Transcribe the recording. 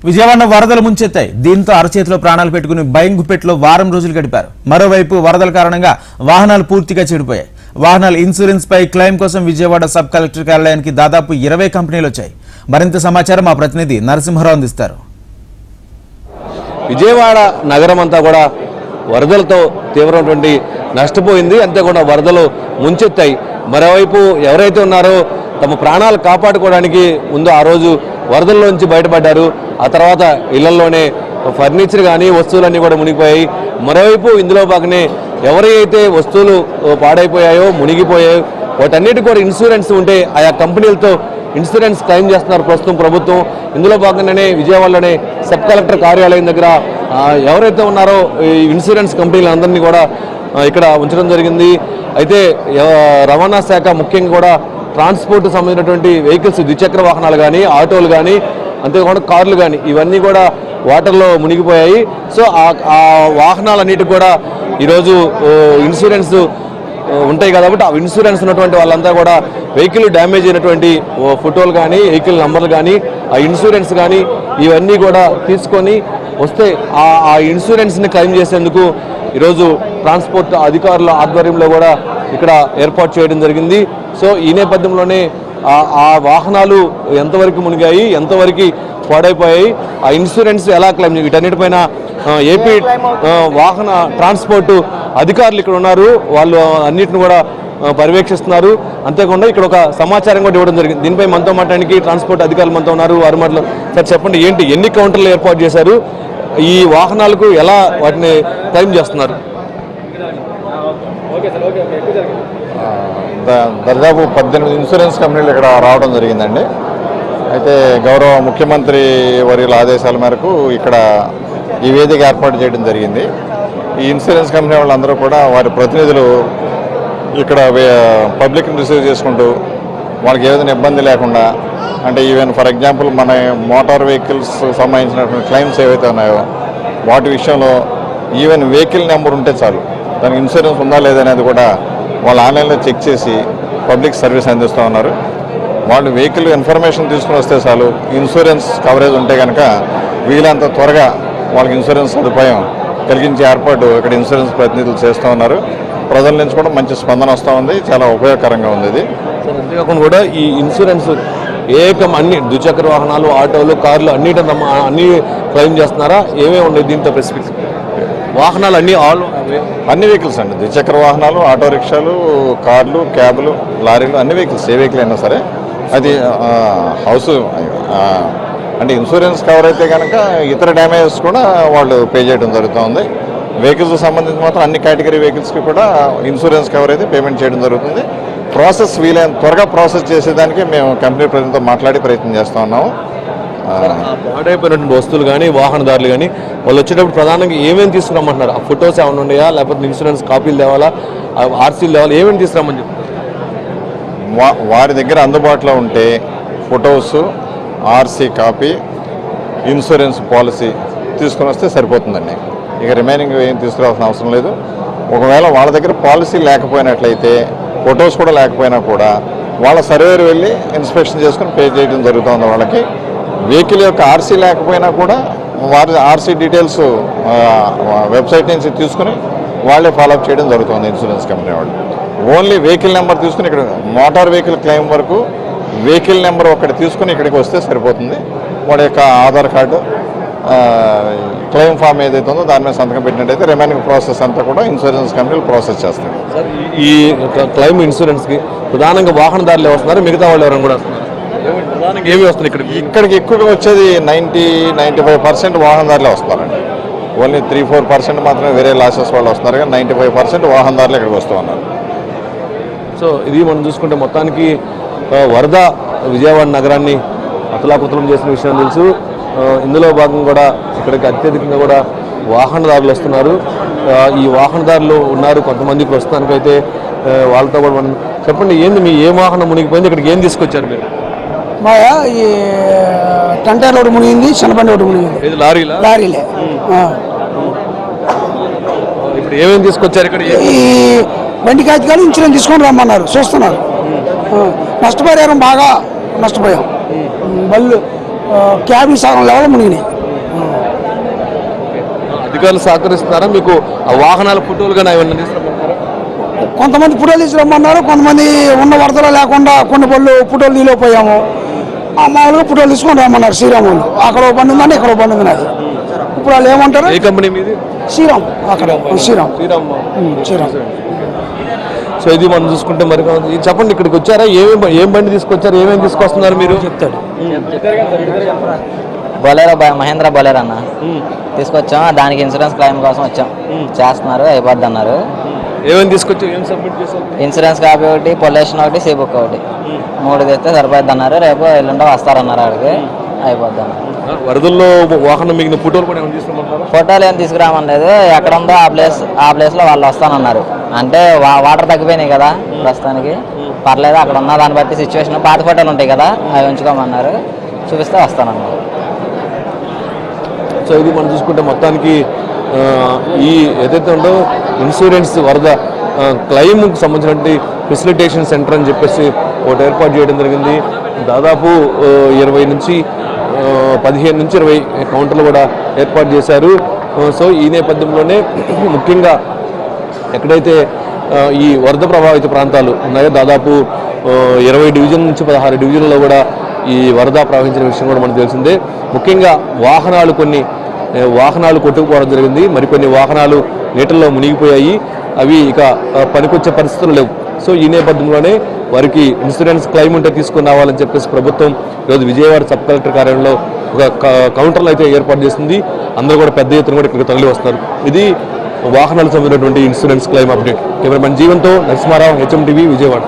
విజయవాడ వరదలు ముంచెత్తాయి. దీంతో అరచేతిలో ప్రాణాలు పెట్టుకుని బైంగుపెట్లో వారం రోజులు గడిపారు. మరోవైపు వరదల కారణంగా వాహనాలు పూర్తిగా చెడిపోయాయి. వాహనాల ఇన్సూరెన్స్ పై క్లెయిమ్ కోసం విజయవాడ సబ్ కలెక్టర్ కార్యాలయానికి దాదాపు 20 కంపెనీలు వచ్చాయి. మరింత సమాచారం మా ప్రతినిధి నరసింహారావు అందిస్తారు. విజయవాడ నగరం అంతా కూడా వరదలతో తీవ్రమైనటువంటి నష్టపోయింది. అంతేకాకుండా వరదలు ముంచెత్తాయి. మరోవైపు ఎవరైతే ఉన్నారో తమ ప్రాణాలు కాపాడుకోవడానికి ముందు ఆ రోజు వరదల్లోంచి బయటపడ్డారు. ఆ తర్వాత ఇళ్లలోనే ఫర్నిచర్ కానీ వస్తువులన్నీ కూడా మునిగిపోయాయి. మరోవైపు ఇందులో భాగంగానే ఎవరైతే వస్తువులు పాడైపోయాయో మునిగిపోయాయో వాటన్నిటి కూడా ఇన్సూరెన్స్ ఉంటే ఆయా కంపెనీలతో ఇన్సూరెన్స్ క్లెయిమ్ చేస్తున్నారు ప్రస్తుతం ప్రభుత్వం. ఇందులో భాగంగానే విజయవాడలోనే సబ్ కలెక్టర్ కార్యాలయం దగ్గర ఎవరైతే ఉన్నారో ఈ ఇన్సూరెన్స్ కంపెనీలందరినీ కూడా ఇక్కడ ఉంచడం జరిగింది. అయితే రవాణా శాఖ ముఖ్యంగా కూడా ట్రాన్స్పోర్ట్ సంబంధించినటువంటి వెహికల్స్, ద్విచక్ర వాహనాలు కానీ, ఆటోలు కానీ, అంతేకాకుండా కార్లు కానీ ఇవన్నీ కూడా వాటర్లో మునిగిపోయాయి. సో ఆ వాహనాలన్నిటికి కూడా ఈరోజు ఇన్సూరెన్స్ ఉంటాయి కాబట్టి ఆ ఇన్సూరెన్స్ ఉన్నటువంటి వాళ్ళంతా కూడా వెహికల్ డ్యామేజ్ అయినటువంటి ఫోటోలు కానీ, వెహికల్ నంబర్లు కానీ, ఆ ఇన్సూరెన్స్ కానీ ఇవన్నీ కూడా తీసుకొని వస్తే ఆ ఇన్సూరెన్స్ని క్లెయిమ్ చేసేందుకు ఈరోజు ట్రాన్స్పోర్ట్ అధికారుల ఆధ్వర్యంలో కూడా ఇక్కడ ఏర్పాటు చేయడం జరిగింది. సో ఈ నేపథ్యంలోనే ఆ వాహనాలు ఎంతవరకు మునిగాయి, ఎంతవరకు పాడైపోయాయి, ఆ ఇన్సూరెన్స్ ఎలా క్లెయిమ్, వీటన్నిటిపైన ఏపీ వాహన ట్రాన్స్పోర్ట్ అధికారులు ఇక్కడ ఉన్నారు. వాళ్ళు అన్నిటిని కూడా పర్యవేక్షిస్తున్నారు. అంతేకాకుండా ఇక్కడ ఒక సమాచారం కూడా ఇవ్వడం జరిగింది. దీనిపై మనతో మాట్లాడడానికి ట్రాన్స్పోర్ట్ అధికారులు మనతో ఉన్నారు. వారి మాటలు సార్ చెప్పండి, ఏంటి ఎన్ని కౌంటర్లు ఏర్పాటు చేశారు, ఈ వాహనాలకు ఎలా వాటిని క్లెయిమ్ చేస్తున్నారు? దాదాపు 18 ఇన్సూరెన్స్ కంపెనీలు ఇక్కడ రావడం జరిగిందండి. అయితే గౌరవ ముఖ్యమంత్రి వర్యుల ఆదేశాల మేరకు ఇక్కడ ఈ వేదిక ఏర్పాటు చేయడం జరిగింది. ఈ ఇన్సూరెన్స్ కంపెనీ వాళ్ళందరూ కూడా వారి ప్రతినిధులు ఇక్కడ పబ్లిక్ని రిసీవ్ చేసుకుంటూ వాళ్ళకి ఏదైనా ఇబ్బంది లేకుండా, అంటే ఈవెన్ ఫర్ ఎగ్జాంపుల్ మన మోటార్ వెహికల్స్ సంబంధించినటువంటి క్లెయిమ్స్ ఏవైతే ఉన్నాయో వాటి విషయంలో ఈవెన్ వెహికల్ నెంబర్ ఉంటే చాలు, దానికి ఇన్సూరెన్స్ ఉందా లేదనేది కూడా వాళ్ళు ఆన్లైన్లో చెక్ చేసి పబ్లిక్ సర్వీస్ అందిస్తూ ఉన్నారు. వాళ్ళు వెహికల్ ఇన్ఫర్మేషన్ తీసుకుని వస్తే చాలు, ఇన్సూరెన్స్ కవరేజ్ ఉంటే కనుక వీలంత త్వరగా వాళ్ళకి ఇన్సూరెన్స్ సదుపాయం కలిగించే ఏర్పాటు ఇక్కడ ఇన్సూరెన్స్ ప్రతినిధులు చేస్తూ ఉన్నారు. ప్రజల నుంచి కూడా మంచి స్పందన వస్తూ ఉంది. చాలా ఉపయోగకరంగా ఉంది ఇది. అంతేకాకుండా కూడా ఈ ఇన్సూరెన్స్ అన్ని ద్విచక్ర వాహనాలు, ఆటోలు, కార్లు అన్ని క్లెయిమ్ చేస్తున్నారా? ఏమేమి ఉన్నాయి దీంతో స్పెసిఫిక్స్? వాహనాలు అన్ని వెహికల్స్ అండి, ద్విచక్ర వాహనాలు, ఆటో రిక్షాలు, కార్లు, క్యాబ్లు, లారీలు, అన్ని వెహికల్స్, ఏ వెహికల్ అయినా సరే అది హౌస్ అంటే ఇన్సూరెన్స్ కవర్ అయితే కనుక ఇతర డ్యామేజెస్ కూడా వాళ్ళు పే చేయడం జరుగుతుంది. వెహికల్స్ సంబంధించి మాత్రం అన్ని కేటగిరీ వెహికల్స్కి కూడా ఇన్సూరెన్స్ కవర్ అయితే పేమెంట్ చేయడం జరుగుతుంది. ప్రాసెస్ వీలైన త్వరగా ప్రాసెస్ చేసేదానికి మేము కంపెనీ ప్రజలతో మాట్లాడి ప్రయత్నం చేస్తూ ఉన్నాము. పాడైపోయినటువంటి వస్తువులు కానీ, వాహనదారులు కానీ వాళ్ళు వచ్చేటప్పుడు ప్రధానంగా ఏమేమి తీసుకురమ్మంటున్నారు? ఆ ఫొటోస్ ఏమైనా ఉన్నాయా, లేకపోతే ఇన్సూరెన్స్ కాపీలు తేవాలా, ఆర్సీలు తేవాలా, ఏమేమి తీసుకురమ్మని చెప్తున్నారు? వారి దగ్గర అందుబాటులో ఉంటే photos, RC copy, insurance policy తీసుకొని వస్తే సరిపోతుందండి. ఇక రిమైనింగ్ ఏం తీసుకురావాల్సిన అవసరం లేదు. ఒకవేళ వాళ్ళ దగ్గర పాలసీ లేకపోయినట్లయితే, ఫొటోస్ కూడా లేకపోయినా కూడా వాళ్ళ సర్వేర్ వెళ్ళి ఇన్స్పెక్షన్ చేసుకుని పే చేయడం జరుగుతుంది వాళ్ళకి. వెహికల్ యొక్క ఆర్సీ లేకపోయినా కూడా వారి ఆర్సీ డీటెయిల్స్ వెబ్సైట్ నుంచి తీసుకుని వాళ్ళే ఫాలోఅప్ చేయడం జరుగుతుంది ఇన్సూరెన్స్ కంపెనీ వాళ్ళు. ఓన్లీ వెహికల్ నెంబర్ తీసుకుని ఇక్కడ మోటార్ వెహికల్ క్లెయిమ్ వరకు వెహికల్ నెంబర్ ఒకటి తీసుకుని ఇక్కడికి వస్తే సరిపోతుంది. వాడి యొక్క ఆధార్ కార్డు, క్లెయిమ్ ఫామ్ ఏదైతే ఉందో దాని మీద సంతకం పెట్టినట్టయితే రిమైనింగ్ ప్రాసెస్ అంతా కూడా ఇన్సూరెన్స్ కంపెనీలు ప్రాసెస్ చేస్తారు. సార్, ఈ క్లెయిమ్ ఇన్సూరెన్స్కి ప్రధానంగా వాహనదారులు వస్తున్నారు, మిగతా వాళ్ళు ఎవరైనా కూడా వస్తున్నారు? ప్రధానంగా ఏమి వస్తుంది ఇక్కడికి ఎక్కువగా వచ్చేది 90-95% వాహనదారులే వస్తున్నారండి. ఓన్లీ 3-4% మాత్రమే వేరే లాసెస్ వాళ్ళు వస్తున్నారు, కానీ 95% వాహనదారులు ఇక్కడికి వస్తూ ఉన్నారు. సో ఇది మనం చూసుకుంటే మొత్తానికి వరద విజయవాడ నగరాన్ని అతలాకుతలం చేసిన విషయం తెలుసు. ఇందులో భాగంగా కూడా ఇక్కడికి అత్యధికంగా కూడా వాహనదారులు వస్తున్నారు. ఈ వాహనదారులు ఉన్నారు కొంతమంది ప్రస్తుతానికైతే. వాళ్ళతో కూడా మనం చెప్పండి, ఏంది మీ ఏ వాహనం మునిగిపోయింది, ఇక్కడికి ఏం తీసుకొచ్చారు మీరు? మాయా ఈ టంటర్ రోడ్డు మునిగింది, చిన్నబండి రోడ్డు మునిగింది. ఇది లారీలే. ఇప్పుడు ఏమేమి తీసుకొచ్చారు ఇక్కడ? ఈ బండి కాగితాలు ఇన్సూరెన్స్ తీసుకొని రమ్మన్నారు, చూస్తున్నారు. నష్టపరిహారం బాగా నష్టపోయాం. క్యాబిన్ సగం లెవెల్ మునిగినాయి. అధికారులు సహకరిస్తున్నారా మీకు? ఆ వాహనాల ఫోటోలు కానీ ఏమన్నా తీసుకురమ్మంటారా? కొంతమంది ఫోటోలు తీసుకురమ్మన్నారు, కొంతమంది ఉన్న వరదలో లేకుండా కొన్ని పళ్ళు ఫోటోలు తీయలేకపోయాము. మామూలుగా ఫోటోలు తీసుకొని రమ్మన్నారు శ్రీరాములు. అక్కడ ఒక బండి ఉందండి, ఇక్కడ ఒక బండి ఉంది నాది. ఇప్పుడు వాళ్ళు ఏమంటారు? ఏ కంపెనీ మీది? శ్రీరామ్. అక్కడ శ్రీరామ్. శ్రీరామ్. సో ఇది మనం చూసుకుంటే మరి చెప్పండి, ఇక్కడికి వచ్చారా? ఏం బండి తీసుకొచ్చారు, ఏమేమి తీసుకొస్తున్నారు మీరు? చెప్తాడు. బొలేరో మహేంద్ర బొలేరో అన్న తీసుకొచ్చాం. దానికి ఇన్సూరెన్స్ క్లెయిమ్ కోసం వచ్చాం. చేస్తున్నారు, అయిపోద్ది అన్నారు. ఏమేమి తీసుకొచ్చారు, ఏం సబ్మిట్ చేశారు? ఇన్సూరెన్స్ కాపీ ఒకటి, పొల్యూషన్ ఒకటి, సీ బుక్ ఒకటి, 3 తెస్తే సరిపోద్ది అన్నారు. రేపు ఎల్లుండో వస్తారన్నారు. అడిగి అయిపోద్ది అన్నారు. వరదల్లో వాహనం మిగిలిన ఫోటోలు కూడా ఏమైనా తీసుకురమ్మంటారా? ఫోటోలు ఏం తీసుకురామలేదు. ఎక్కడ ఉందో ఆ ప్లేస్లో వాళ్ళు వస్తానన్నారు. అంటే వాటర్ తగ్గిపోయినాయి కదా ప్రస్తుతానికి, పర్లేదు. అక్కడ ఉన్న దాన్ని బట్టి సిచ్యువేషన్, పాత ఫోటోలు ఉంటాయి కదా, అవి ఉంచుకోమన్నారు. చూపిస్తే వస్తానన్నారు. సో ఇది మనం చూసుకుంటే మొత్తానికి ఈ ఏదైతే ఉందో ఇన్సూరెన్స్ వరద క్లెయిమ్కి సంబంధించినటువంటి ఫెసిలిటేషన్ సెంటర్ అని చెప్పేసి ఒకటి ఏర్పాటు చేయడం జరిగింది. దాదాపు 20 నుంచి 15 నుంచి 20 కౌంటర్లు కూడా ఏర్పాటు చేశారు. సో ఈ నేపథ్యంలోనే ముఖ్యంగా ఎక్కడైతే ఈ వరద ప్రభావిత ప్రాంతాలు ఉన్నాయో దాదాపు 20 డివిజన్ నుంచి 16 డివిజన్లలో కూడా ఈ వరద ప్రవహించిన విషయం కూడా మనకు తెలిసిందే. ముఖ్యంగా కొన్ని వాహనాలు కొట్టుకుపోవడం జరిగింది. మరికొన్ని వాహనాలు నీటిల్లో మునిగిపోయాయి. అవి ఇక పనికొచ్చే పరిస్థితులు లేవు. సో ఈ నేపథ్యంలోనే వారికి ఇన్సూరెన్స్ క్లెయిమ్ ఉంటే తీసుకుని రావాలని చెప్పేసి ప్రభుత్వం ఈరోజు విజయవాడ సబ్ కలెక్టర్ కార్యాలయంలో ఒక కౌంటర్లు అయితే ఏర్పాటు చేసింది. అందరూ కూడా పెద్ద ఎత్తున కూడా ఇక్కడికి తరలి వస్తారు. ఇది వాహనాలకు సంబంధించినటువంటి ఇన్సూరెన్స్ క్లెయిమ్ అప్డేట్. కెమెరామెన్ జీవన్తో నరసింహారావు, HM టీవీ, విజయవాడ.